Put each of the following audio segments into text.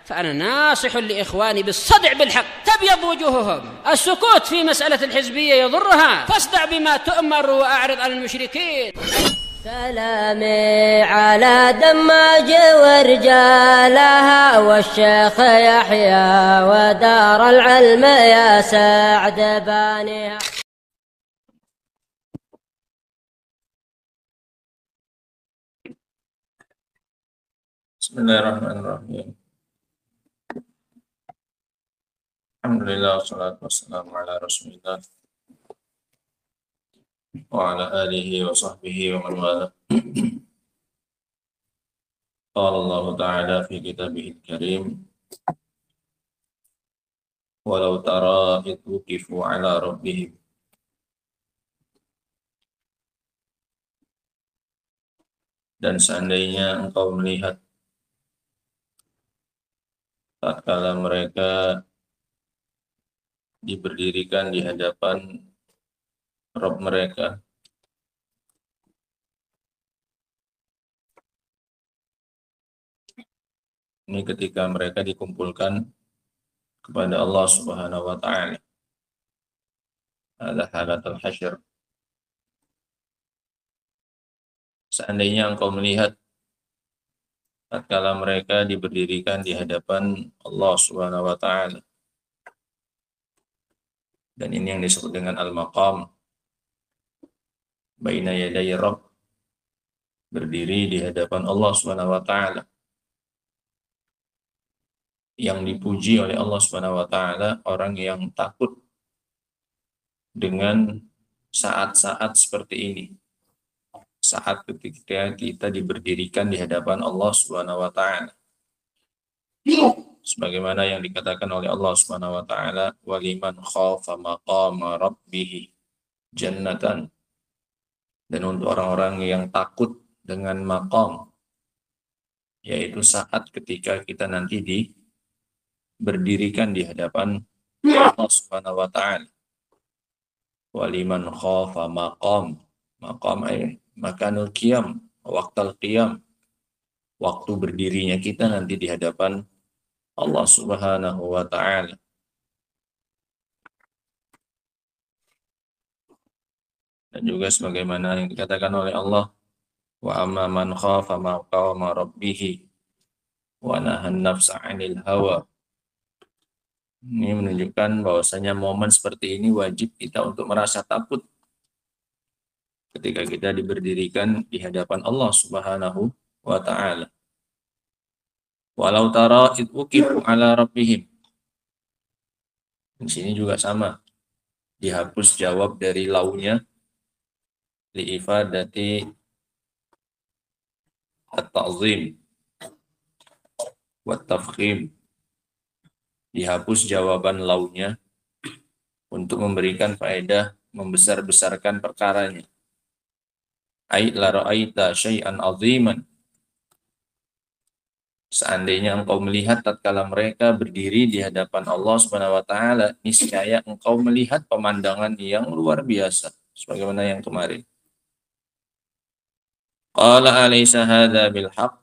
فأنا ناصح لإخواني بالصدع بالحق. تبيض وجوههم، السكوت في مسألة الحزبية يضرها، فاصدع بما تؤمر وأعرض عن المشركين. سلامي على دماج ورجالها والشيخ يحيى ودار العلم يا سعد بانيها. Bismillahirrahmanirrahim. Alhamdulillah, wassalatu wassalamu ala rasulillah wa ala alihi wa sahbihi wa man wala. Qala Allah Ta'ala fi kitabihil karim, walau tara idh wuqifu ala rabbihim. Dan seandainya engkau melihat tatkala mereka diberdirikan di hadapan Rabb mereka, ini ketika mereka dikumpulkan kepada Allah Subhanahu wa Ta'ala, ada halatul hasyr. Seandainya engkau melihat tatkala mereka diberdirikan di hadapan Allah Subhanahu wa Ta'ala, dan ini yang disebut dengan al-maqam, baina yaday Rabb, berdiri di hadapan Allah Subhanahu wa Ta'ala, yang dipuji oleh Allah Subhanahu wa Ta'ala orang yang takut dengan saat-saat seperti ini, saat ketika kita diberdirikan di hadapan Allah Subhanahu wa Ta'ala, sebagaimana yang dikatakan oleh Allah Subhanahu wa Ta'ala, waliman khafa maqama rabbih jannatan, dan untuk orang-orang yang takut dengan maqam, yaitu saat ketika kita nanti berdirikan di hadapan Allah Subhanahu wa Ta'ala. Waliman khafa maqam, maqam ay makanul qiyam, waqtal qiyam, waktu berdirinya kita nanti di hadapan Allah Subhanahu wa Ta'ala. Dan juga sebagaimana yang dikatakan oleh Allah, wa amma man khafa maqama rabbih wa nahan nafsa 'anil hawa. Ini menunjukkan bahwasanya momen seperti ini wajib kita untuk merasa takut ketika kita diberdirikan di hadapan Allah Subhanahu wa Ta'ala. Walau tara idh wuqifu ala rabbihim. Di sini juga sama, dihapus jawab dari launya liifadati at-ta'zim wa tafkhim. Dihapus jawaban launya untuk memberikan faedah membesar-besarkan perkaranya. Ai la ra'aita syai'an 'aziman. Seandainya engkau melihat tatkala mereka berdiri di hadapan Allah Subhanahu wa Ta'ala, niscaya engkau melihat pemandangan yang luar biasa sebagaimana yang kemarin. Qala alaysa hadza bil haqq.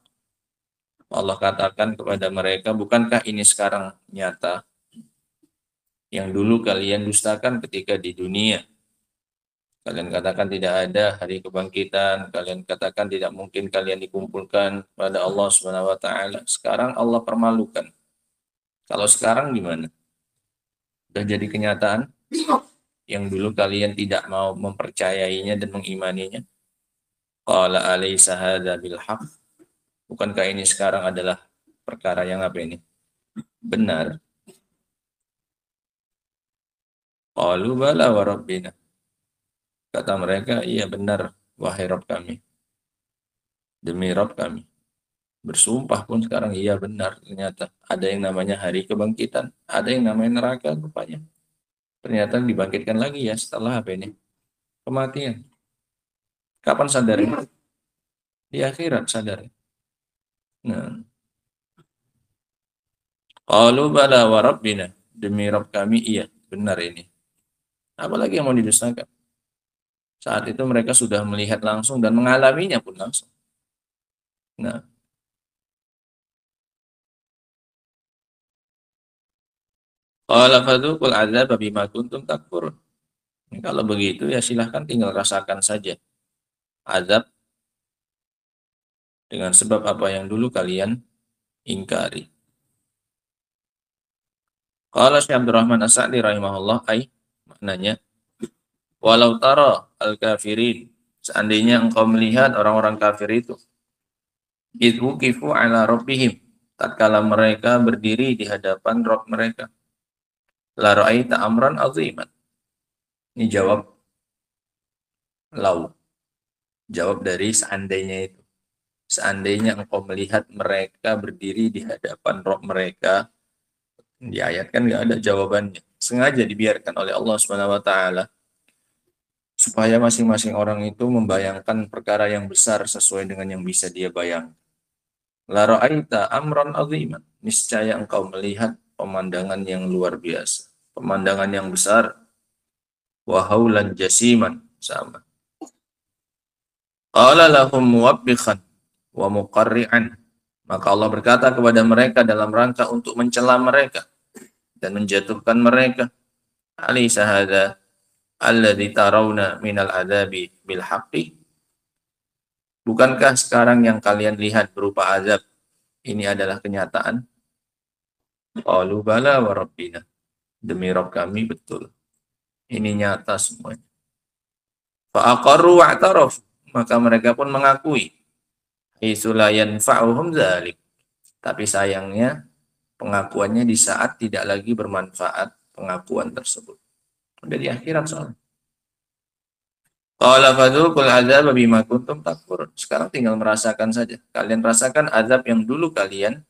Allah katakan kepada mereka, bukankah ini sekarang nyata? Yang dulu kalian dustakan ketika di dunia. Kalian katakan tidak ada hari kebangkitan, kalian katakan tidak mungkin kalian dikumpulkan pada Allah Subhanahu wa Ta'ala. Sekarang Allah permalukan. Kalau sekarang gimana? Sudah jadi kenyataan? Yang dulu kalian tidak mau mempercayainya dan mengimaninya. Qala alaysa hadza bil haqq. Bukankah ini sekarang adalah perkara yang apa ini? Benar. Qalu bala wa rabbina. Kata mereka, iya benar, wahai Rabb kami. Demi Rabb kami. Bersumpah pun sekarang, iya benar. Ternyata ada yang namanya hari kebangkitan. Ada yang namanya neraka rupanya. Ternyata dibangkitkan lagi ya setelah apa ini? Kematian. Kapan sadarnya? Di akhirat sadarnya. Nah. Qalu bala wa rabbina. Demi Rabb kami, iya benar ini. Apalagi yang mau didustakan? Saat itu mereka sudah melihat langsung dan mengalaminya pun langsung. Nah, Qala fadzuqul adzab bima kuntum takfurun. Kalau begitu ya silahkan tinggal rasakan saja azab dengan sebab apa yang dulu kalian ingkari. Qala Syekh Abdurrahman As-Sa'di rahimahullah maknanya walau tara al-kafirin, seandainya engkau melihat orang-orang kafir itu idhu kifu ala rabbihim, tatkala mereka berdiri di hadapan Rabb mereka, la ra'aita amran aziman. Ini jawab lau, jawab dari seandainya itu. Seandainya engkau melihat mereka berdiri di hadapan Rabb mereka, di ayat kan nggak ada jawabannya. Sengaja dibiarkan oleh Allah Subhanahu wa taala supaya masing-masing orang itu membayangkan perkara yang besar sesuai dengan yang bisa dia bayangkan. La ra'aita amran aziman, niscaya engkau melihat pemandangan yang luar biasa, pemandangan yang besar. Wa haulan jasiman, sama. Qala lahum muwabbikhan wa muqarri'an, maka Allah berkata kepada mereka dalam rangka untuk mencela mereka dan menjatuhkan mereka. Alaysa hadza alladzi tarawna minal adzabi bil haqqi, bukankah sekarang yang kalian lihat berupa azab ini adalah kenyataan? Qalu bala wa rabbina, demi Rabb kami betul, ini nyata semuanya. Fa aqarru wa'taraf, maka mereka pun mengakui. Haitsu la yanfa'uhum dzalik, tapi sayangnya pengakuannya di saat tidak lagi bermanfaat pengakuan tersebut. Udah di akhirat soalnya. Qala fadzuqul adzab bima kuntum takfurun. Sekarang tinggal merasakan saja. Kalian rasakan azab yang dulu kalian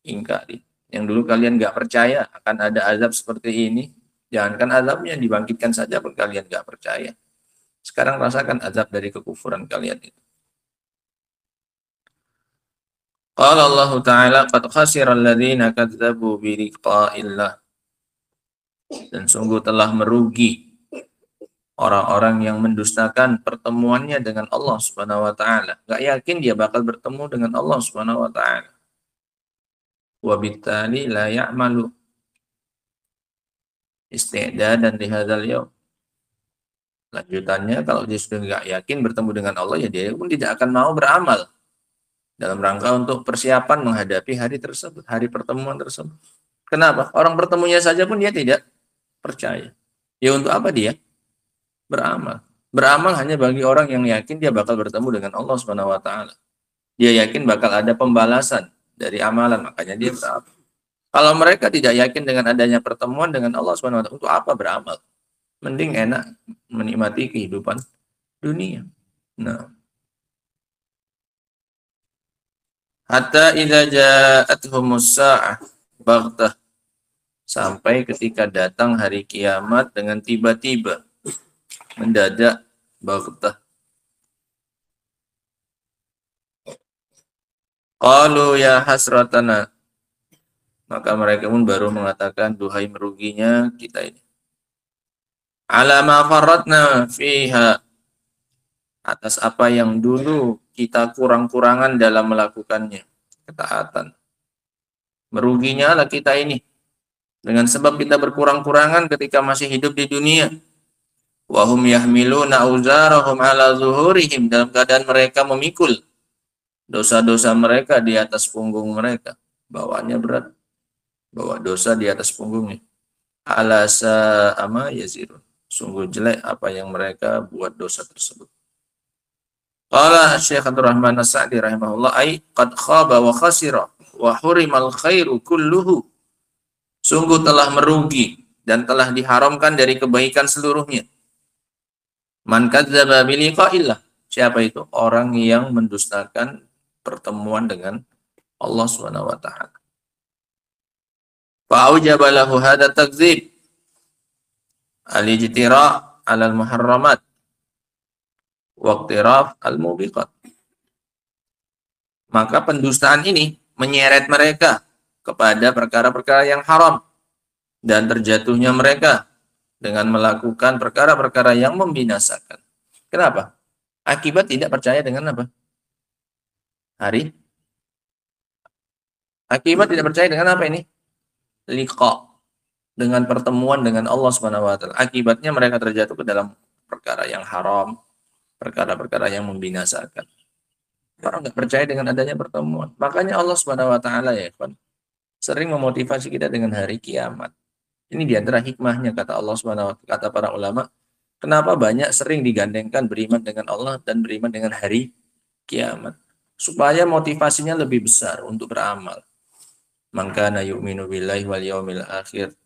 ingkari. Yang dulu kalian nggak percaya akan ada azab seperti ini. Jangankan azabnya, dibangkitkan saja pun kalian nggak percaya. Sekarang rasakan azab dari kekufuran kalian itu. Qala Allah Ta'ala qad khasira alladhina kadzabu bi liqa'illah. Dan sungguh telah merugi orang-orang yang mendustakan pertemuannya dengan Allah Subhanahu wa taala. Enggak yakin dia bakal bertemu dengan Allah Subhanahu wa taala. Wa bittali la ya'malu isti'dadan li hadzal yaum. Lanjutannya, kalau dia sudah enggak yakin bertemu dengan Allah, ya dia pun tidak akan mau beramal dalam rangka untuk persiapan menghadapi hari tersebut, hari pertemuan tersebut. Kenapa? Orang bertemunya saja pun dia tidak percaya. Ya untuk apa dia beramal? Beramal hanya bagi orang yang yakin dia bakal bertemu dengan Allah Subhanahu wa taala. Dia yakin bakal ada pembalasan dari amalan, makanya dia beramal. Kalau mereka tidak yakin dengan adanya pertemuan dengan Allah Subhanahu wa taala, untuk apa beramal? Mending enak menikmati kehidupan dunia. Nah, hatta idza ja'atuhumus sa'ah baghtah, sampai ketika datang hari kiamat dengan tiba-tiba, mendadak, baghtah. Qalu ya hasratana, maka mereka pun baru mengatakan, duhai meruginya kita ini. Ala ma farratna fiha, atas apa yang dulu kita kurang-kurangan dalam melakukannya, ketaatan. Meruginya lah kita ini dengan sebab kita berkurang-kurangan ketika masih hidup di dunia. Wa hum yahmiluna auzarahum ala zuhurihim, dalam keadaan mereka memikul dosa-dosa mereka di atas punggung mereka. Bawaannya berat, bawa dosa di atas punggungnya. Ala sa'ama yazirun, sungguh jelek apa yang mereka buat dosa tersebut. Qala Syekh Abdurrahman As-Sa'di rahimahullah, ai qad khaba wa khasira wa hurimal khairu kulluhu, sungguh telah merugi dan telah diharamkan dari kebaikan seluruhnya. Man kadzdzaba bi liqa'illah, siapa itu? Orang yang mendustakan pertemuan dengan Allah Subhanahu wa taala. Fa aujaba lahu hadza takdzib al-ijtira' 'ala al-muharramat wa iqtiraf al-mubiqat. Maka pendustaan ini menyeret mereka kepada perkara-perkara yang haram dan terjatuhnya mereka dengan melakukan perkara-perkara yang membinasakan. Kenapa? Akibat tidak percaya dengan apa? Akibat tidak percaya dengan apa ini? Liqa. dengan pertemuan dengan Allah Subhanahu wa taala. Akibatnya mereka terjatuh ke dalam perkara yang haram, perkara-perkara yang membinasakan. Orang nggak percaya dengan adanya pertemuan. Makanya Allah Subhanahu wa taala ya, kan, sering memotivasi kita dengan hari kiamat. Ini di antara hikmahnya kata Allah Subhanahu wa taala, kata para ulama, kenapa banyak sering digandengkan beriman dengan Allah dan beriman dengan hari kiamat. Supaya motivasinya lebih besar untuk beramal. Maka na yu'minu billahi wal yaumil akhir.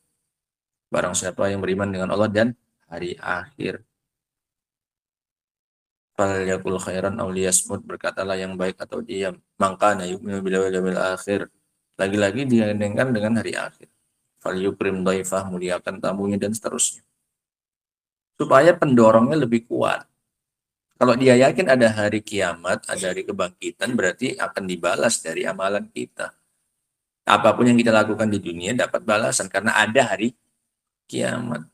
Barang siapa yang beriman dengan Allah dan hari akhir. Fal yakul khairan aw liyasmut, berkatalah yang baik atau diam. Maka na yu'minu billahi wal yaumil akhir. Lagi-lagi digandengkan dengan hari akhir. Fal yukrim dhaifah, muliakan tamunya dan seterusnya. Supaya pendorongnya lebih kuat. Kalau dia yakin ada hari kiamat, ada hari kebangkitan, berarti akan dibalas dari amalan kita. Apapun yang kita lakukan di dunia dapat balasan karena ada hari kiamat.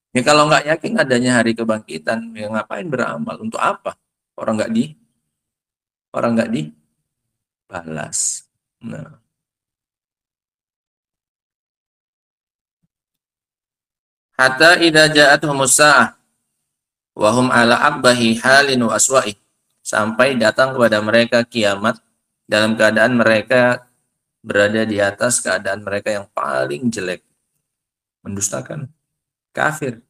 Ya kalau nggak yakin adanya hari kebangkitan, ya ngapain beramal? Untuk apa? Orang nggak dibalas. Nah. Hatta idza ja'atuhumus sa'ah wa hum ala aqbahi halin wa aswa'i, sampai datang kepada mereka kiamat dalam keadaan mereka berada di atas keadaan mereka yang paling jelek, mendustakan, kafir.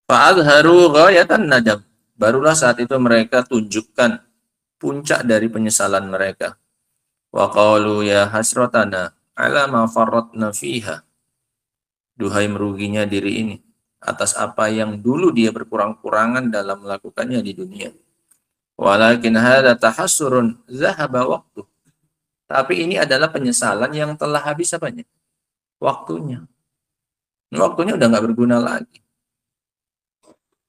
Fa'adharu ghayatan nadam, barulah saat itu mereka tunjukkan puncak dari penyesalan mereka. Wa qalu ya hasratana ala ma farratna fiha, duhai meruginya diri ini atas apa yang dulu dia berkurang-kurangan dalam melakukannya di dunia. Walakin hadza tahassurun zahaba waktu, tapi ini adalah penyesalan yang telah habis apanya? Waktunya. Waktunya udah nggak berguna lagi.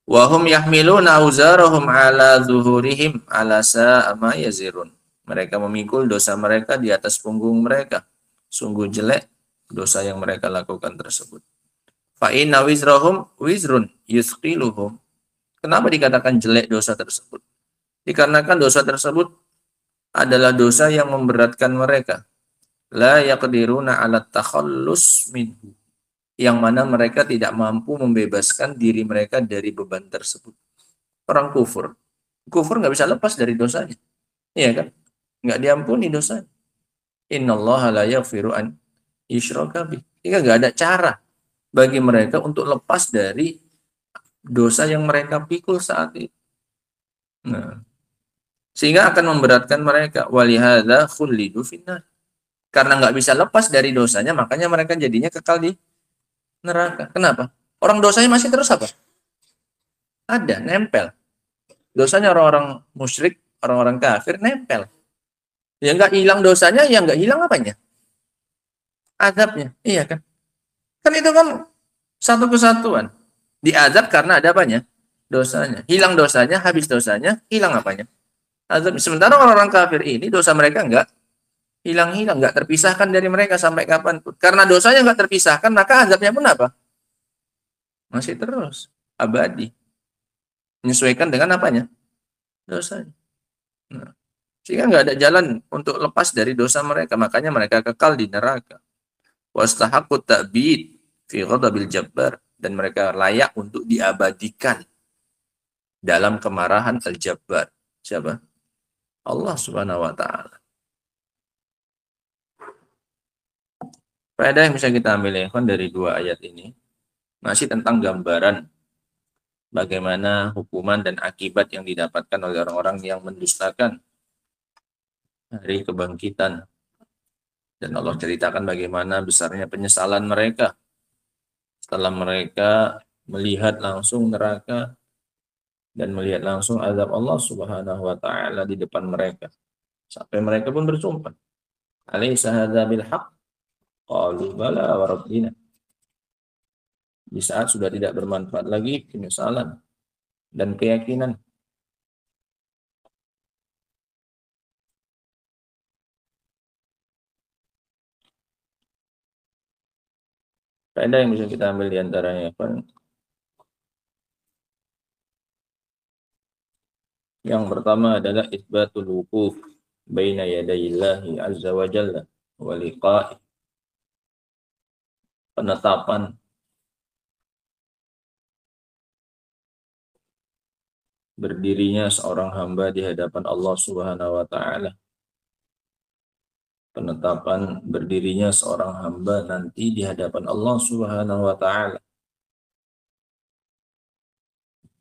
Wahum yahmiluna auzarahum ala zuhurihim ala sa'a ma yazirun. Mereka memikul dosa mereka di atas punggung mereka. Sungguh jelek dosa yang mereka lakukan tersebut. Fa inna wizrahum wizrun yusqiluhum. Kenapa dikatakan jelek dosa tersebut? Dikarenakan dosa tersebut adalah dosa yang memberatkan mereka. La yaqdiruna 'ala takhallus minhu, yang mana mereka tidak mampu membebaskan diri mereka dari beban tersebut. Orang kufur nggak bisa lepas dari dosanya, iya kan? Nggak diampuni dosanya. Innallaha la yaghfiru an yushraka bih. Jika nggak ada cara bagi mereka untuk lepas dari dosa yang mereka pikul saat itu. Nah, sehingga akan memberatkan mereka. Walihada khulidu finnar. Karena nggak bisa lepas dari dosanya, makanya mereka jadinya kekal di neraka. Kenapa? Orang dosanya masih terus apa? Ada, nempel. Dosanya orang-orang musyrik, orang-orang kafir, nempel. Ya nggak hilang dosanya, ya nggak hilang apanya? Azabnya, iya kan? Kan itu kan satu kesatuan. Diazab karena ada apanya? Dosanya. Hilang dosanya, habis dosanya, hilang apanya? Azab. Sementara orang-orang kafir ini, dosa mereka nggak hilang-hilang, nggak terpisahkan dari mereka sampai kapanpun. Karena dosanya nggak terpisahkan, maka azabnya pun apa? Masih terus, abadi. Menyesuaikan dengan apanya? Dosanya. Nah, sehingga nggak ada jalan untuk lepas dari dosa mereka, makanya mereka kekal di neraka. Wastahaqqut ta'bid fi ghadabil jabbar, dan mereka layak untuk diabadikan dalam kemarahan al-jabbar. Siapa? Allah Subhanahu wa taala. Faedah yang bisa kita ambil ya, dari dua ayat ini masih tentang gambaran bagaimana hukuman dan akibat yang didapatkan oleh orang-orang yang mendustakan hari kebangkitan. Dan Allah ceritakan bagaimana besarnya penyesalan mereka setelah mereka melihat langsung neraka dan melihat langsung azab Allah Subhanahu wa taala di depan mereka. Sampai mereka pun bersumpah, "Alaysa hadza bil haqq?" Qalu bala wa rabbina. Di saat sudah tidak bermanfaat lagi penyesalan dan keyakinan. Faedah yang bisa kita ambil di antaranya, yang pertama adalah isbatul wuquf baina yadayillahi azza wa jalla wa liqa'i. penetapan berdirinya seorang hamba di hadapan Allah Subhanahu wa taala. Penetapan berdirinya seorang hamba nanti di hadapan Allah Subhanahu wa taala.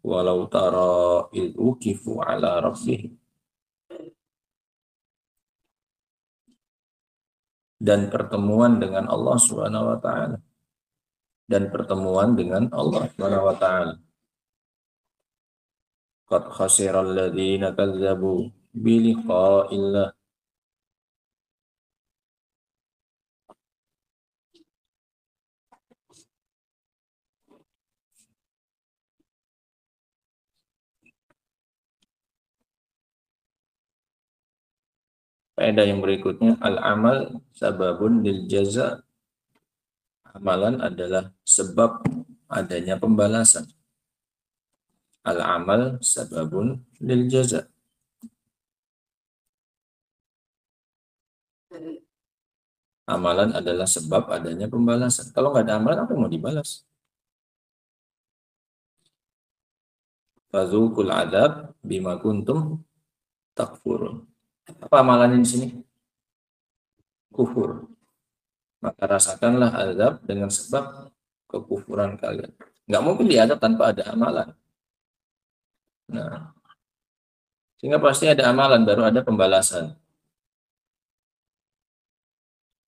Walau tara id ukifu ala rabbihim. Dan pertemuan dengan Allah Subhanahu wa taala. Dan pertemuan dengan Allah Subhanahu wa taala. Qad khasiral ladzina kazzabu bi liqa'illah. Faedah yang berikutnya, al-amal sababun lil jaza. Amalan adalah sebab adanya pembalasan. Al-amal sababun lil jaza. Amalan adalah sebab adanya pembalasan. Kalau nggak ada amalan, apa yang mau dibalas? Fadzuqul adzab bima kuntum takfurun. Apa amalannya di sini? Kufur. Maka rasakanlah azab dengan sebab kekufuran kalian. Nggak mungkin diadab tanpa ada amalan. Nah, sehingga pasti ada amalan, baru ada pembalasan.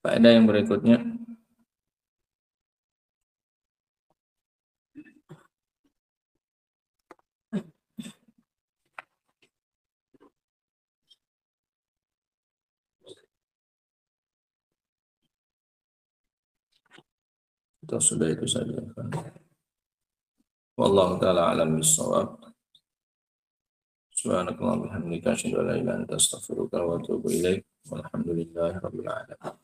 Faedah yang berikutnya, atau sudah itu saja. Wallahu ta'ala alam bissawab. Subhanakallahumma wa bihamdika asyhadu an la ilaha illa anta astaghfiruka wa atubu ilaik. Walhamdulillahirabbil alamin.